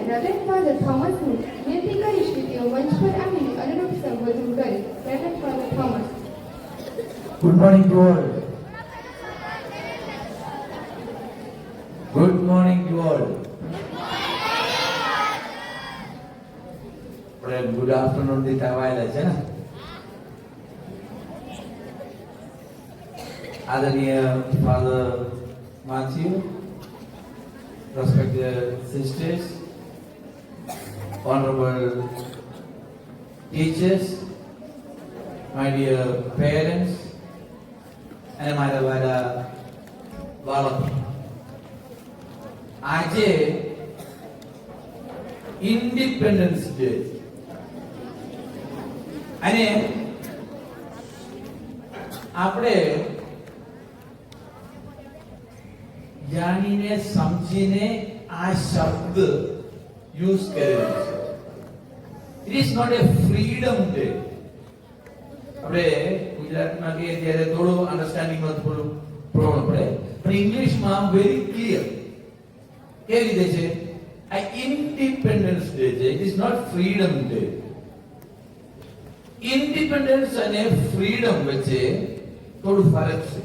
રેવરેન્ડ father થોમસને વિનંતી કરીશ કે તેઓ મંચ પર આવીને અનુરૂપ સંબોધન કરે. Reverend father Thomas. Good morning to all. Good morning to all. Good afternoon થી આવેલા છે ને. આદરણીય father Mansingh, respected sisters, honorable teachers, my dear parents, અને મારા વાલા બાળકો, આજે ઇન્ડિપેન્ડન્સ ડે અને આપણે જાણીને સમજીને આ શબ્દ યુઝ કરેલો છે. It is not a freedom day. આપણે ગુજરાતમાં કહીએ ત્યારે થોડું અન્ડરસ્ટેન્ડિંગમાં થોડું પ્રોબ્લેમ પડે, પણ ઇંગ્લિશમાં વેરી ક્લિયર કેવી રીતે છે. આ ઇન્ડિપેન્ડન્સ ડે છે. It is not freedom day. Independence અને ફ્રીડમ વચ્ચે થોડું ફરક છે.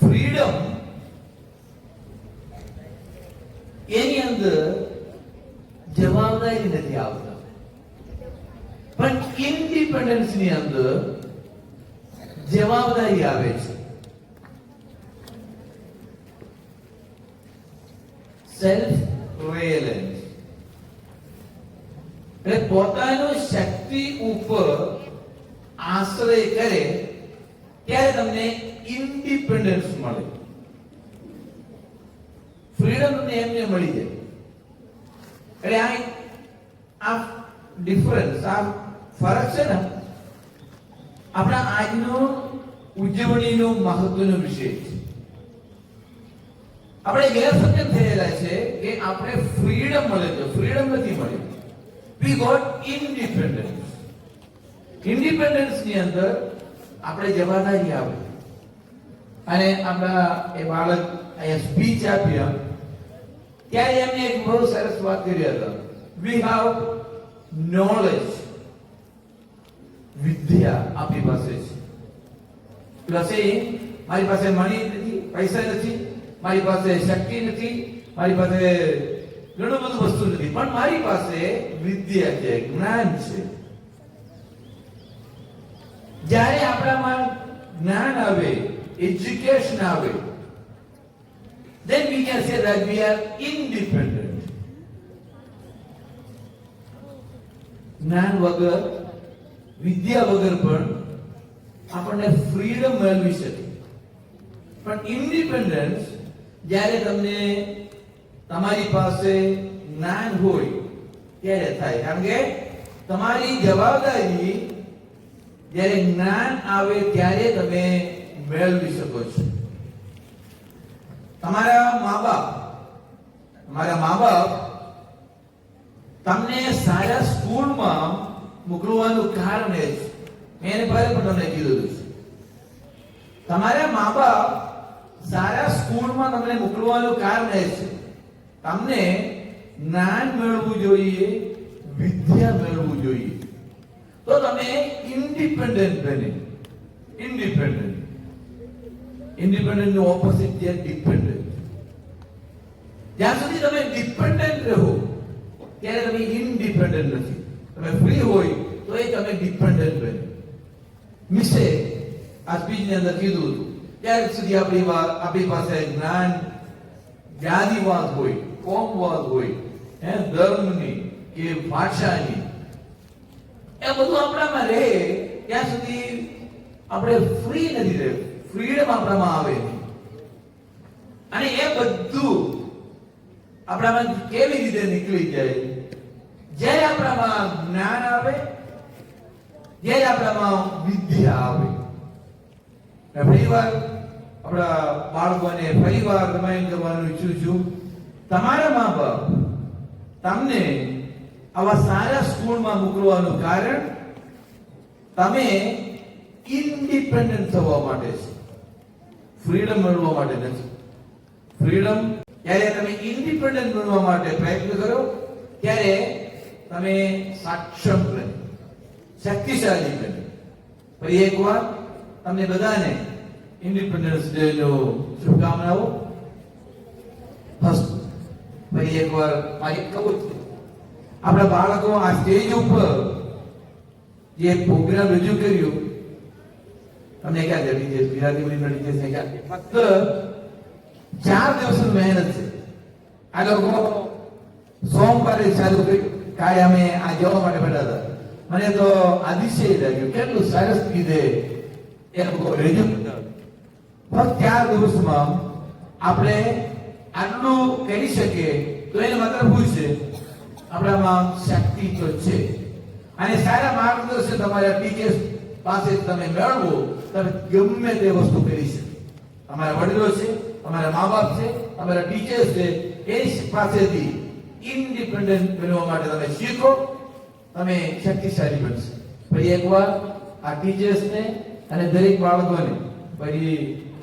ફ્રીડમ એની અંદર જવાબદારી નથી આવતા, પણ ઇન્ડિપેન્ડન્સ ની અંદર જવાબદારી આવે છે. સેલ્ફ રિલાયન્સ એટલે પોતાનો શક્તિ ઉપર આશ્રય કરે ત્યારે તમને ઇન્ડિપેન્ડન્સ મળે. ફ્રીડમ તમને એમને મળી જાય. એટલે આ ડિફરન્સ, આ ફરક છે ને, આપણા આજનો ઉજવણીનો મહત્વનો વિષય છે. આપણે ગેરસમજ થયેલા છે કે આપણે ફ્રીડમ મળે છે, ફ્રીડમ નથી મળી. We got independence. ઇન્ડિપેન્ડન્સ ની અંદર આપણે જવાબદારી આવે. અને આપણા એ બાળક અહીંયા સ્પીચ આપ્યા ત્યારે એમને એક બહુ સરસ વાત કરી હતા. વી હાવ નોલેજ. વિદ્યા આપણી પાસે છે. પ્લસ મારી પાસે મની નથી, પૈસા નથી, મારી પાસે શક્તિ નથી, મારી પાસે ઘણું બધું વસ્તુ નથી, પણ મારી પાસે વિદ્યા છે, જ્ઞાન છે. જ્યારે આપણામાં જ્ઞાન આવે, education આવે, then we can say that we are independent. જ્ઞાન વગર, વિદ્યા વગર પણ આપણને ફ્રીડમ મેળવી શકે, પણ ઇન્ડિપેન્ડન્સ જ્યારે તમને તમારી પાસે જ્ઞાન હોય ત્યારે થાય. કારણ કે તમારી જવાબદારી જ્યારે જ્ઞાન આવે ત્યારે તમે મેળવી શકો છો. તમારા મા બાપ તમને સારા સ્કૂલમાં મોકલવાનું કારણ છે. મેં એને પહેલા પણ તમને કીધું છે. તમારા મા બાપ સારા સ્કૂલમાં તમને મોકલવાનું કારણ છે તમને જ્ઞાન મેળવવું જોઈએ, વિદ્યા મેળવવું જોઈએ, તો તમે ઇન્ડિપેન્ડન્ટ બને. ઇન્ડિપેન્ડન્ટ નો ઓપોઝિટ છે ડિપેન્ડન્ટ. જ્યાં સુધી તમે ડિપેન્ડન્ટ રહો ત્યારે તમે ઇન્ડિપેન્ડન્ટ નથી. તમે ફ્રી હોય તો એ તમે ડિપેન્ડન્ટ બને. મિસે આ સ્પીચ ની અંદર કીધું હતું, ત્યાર સુધી આપણી પાસે જ્ઞાન, જાતિવાદ હોય, કોમવાદ હોય, ધર્મની કે ભાષાની, એ બધું આપણામાં રહે ત્યાં સુધી આપણે ફ્રી નથી રહે. ફ્રીડમ આપણામાં આવે નહીં. અને એ બધું આપણામાં કેવી રીતે નીકળી જાય? જ્યારે આપણામાં જ્ઞાન આવે, જ્યારે આપણામાં વિદ્યા આવે. ફરીવાર આપણા બાળકોને ફરીવાર રિમાઇન્ડ કરવાનું ઈચ્છું છું, તમારા મા બાપ તમને આવા સારા સ્કૂલમાં મોકલવાનું કારણ તમે ઇન્ડિપેન્ડન્ટ થવા માટે છે, ફ્રીડમ મેળવવા માટે નથી. ફ્રીડમ જ્યારે તમે ઇન્ડિપેન્ડન્ટ બનવા માટે પ્રયત્ન કરો ત્યારે તમે સક્ષમ બને, શક્તિશાળી બને. ફરી એકવાર તમને બધાને ઇન્ડિપેન્ડન્સ ડે નો શુભકામનાઓ. ફર્સ્ટ ફરી એકવાર મારી કહું છું, આપણા બાળકો આ સ્ટેજ ઉપર જે પ્રોગ્રામ રજૂ કર્યું, તમને ક્યાં જડી છે ગુજરાતી મીડિયમ છે ક્યાં, ફક્ત 4 દિવસની મહેનત છે. આ લોકો સોમવારે ચાલુ કર્યું, કાલે અમે આ જવા માટે બેઠા હતા. મને તો આદિશ્ય લાગ્યું, કેટલું સરસ કીધે એ લોકો રજૂ કરતા. ફક્ત 4 દિવસમાં આપણે આટલું કરી શકીએ તો એનો મતલબ શું છે? આપણામાં શક્તિ તો છે. અને સારા માર્ગદર્શન તમારા ટીચર્સ પાસે તમે મેળવો, તમે ગમે તે વસ્તુ કરી શકો. તમારા વડીલો છે, તમારા મા બાપ છે, તમારા ટીચર્સ છે, એ પાસેથી ઇન્ડિપેન્ડન્ટ બનવા માટે તમે શીખો, તમે શક્તિશાળી બનશો. ફરી એકવાર આ ટીચર્સને અને દરેક બાળકોને ફરી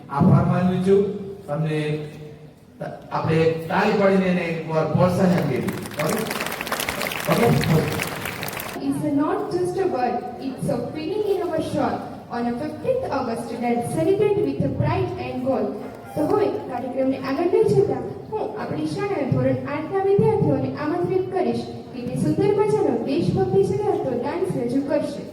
આભાર માનું છું. તમને આપણે તાળી પાડીને એને એકવાર પ્રોત્સાહન આપીએ. It's not just a word, it's a feeling in our soul on a 15th August that celebrate with a pride and goal. તો હવે કાર્યક્રમને આગળ લઈ જતા હું આપણી શાળાના ધોરણ 8ના વિદ્યાર્થીઓને આમંત્રિત કરીશ કે તે સુંદર મજાનો દેશભક્તિ સગાવતો ડાન્સ રજૂ કરશે.